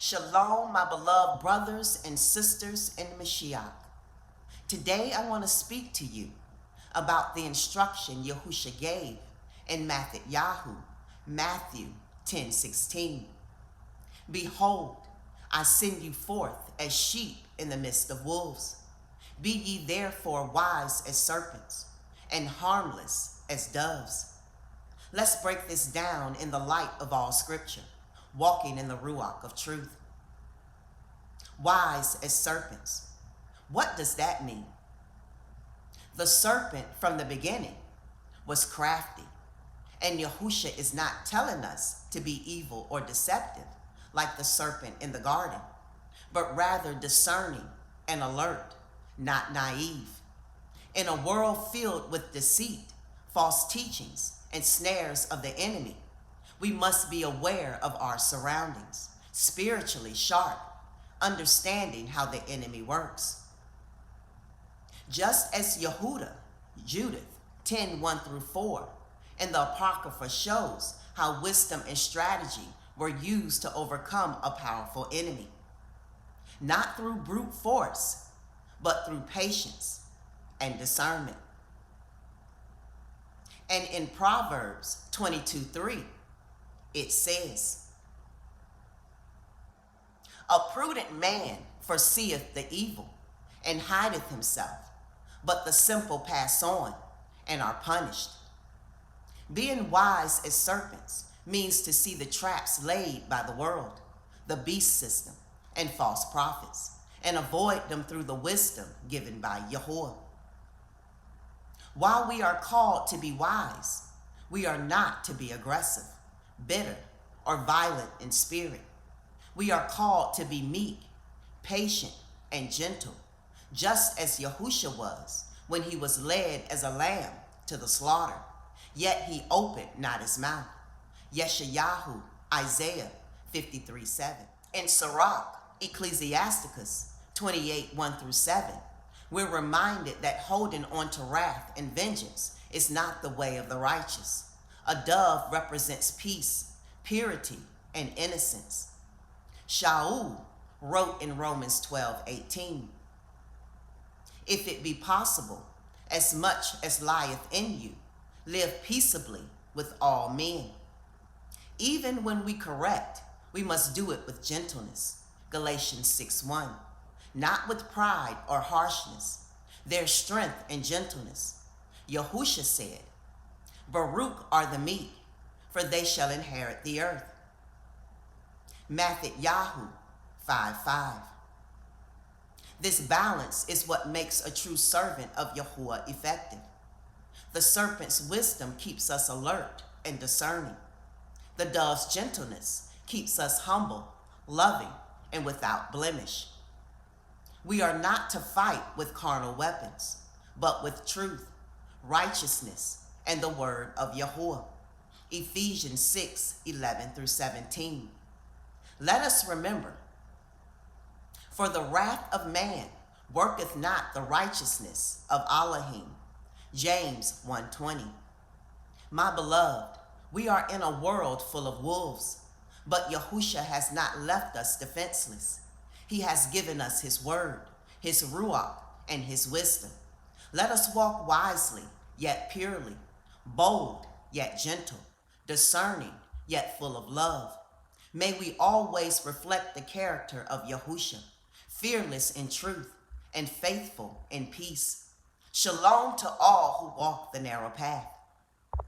Shalom, my beloved brothers and sisters in Mashiach. Today I want to speak to you about the instruction Yahusha gave in Matthew 10:16. Behold, I send you forth as sheep in the midst of wolves. Be ye therefore wise as serpents and harmless as doves. Let's break this down in the light of all scripture, walking in the ruach of truth. Wise as serpents. What does that mean? The serpent from the beginning was crafty, and Yahusha is not telling us to be evil or deceptive like the serpent in the garden, but rather discerning and alert, not naive. In a world filled with deceit, false teachings, and snares of the enemy, we must be aware of our surroundings, spiritually sharp, understanding how the enemy works. Just as Judith 10:1-4, and the Apocrypha shows how wisdom and strategy were used to overcome a powerful enemy. Not through brute force, but through patience and discernment. And in Proverbs 22:3, it says, a prudent man foreseeth the evil and hideth himself, but the simple pass on and are punished. Being wise as serpents means to see the traps laid by the world, the beast system, and false prophets, and avoid them through the wisdom given by Yahuah. While we are called to be wise, we are not to be aggressive, bitter, or violent in spirit. We are called to be meek, patient, and gentle, just as Yahusha was when he was led as a lamb to the slaughter, yet he opened not his mouth. Yeshayahu, Isaiah 53:7. In Sirach, Ecclesiasticus 28:1-7, we're reminded that holding on to wrath and vengeance is not the way of the righteous. A dove represents peace, purity, and innocence. Shaul wrote in Romans 12:18, if it be possible, as much as lieth in you, live peaceably with all men. Even when we correct, we must do it with gentleness. Galatians 6:1. Not with pride or harshness. There's strength in gentleness. Yahusha said, Baruch are the meek, for they shall inherit the earth. Matthew 5:5. This balance is what makes a true servant of Yahuah effective. The serpent's wisdom keeps us alert and discerning. The dove's gentleness keeps us humble, loving, and without blemish. We are not to fight with carnal weapons, but with truth, righteousness, and the word of Yahuah. Ephesians 6:11-17. Let us remember, for the wrath of man worketh not the righteousness of Elohim. James 1:20. My beloved, we are in a world full of wolves, but Yahusha has not left us defenseless. He has given us his word, his ruach, and his wisdom. Let us walk wisely, yet purely, bold, yet gentle, discerning, yet full of love. May we always reflect the character of Yahusha, fearless in truth and faithful in peace. Shalom to all who walk the narrow path.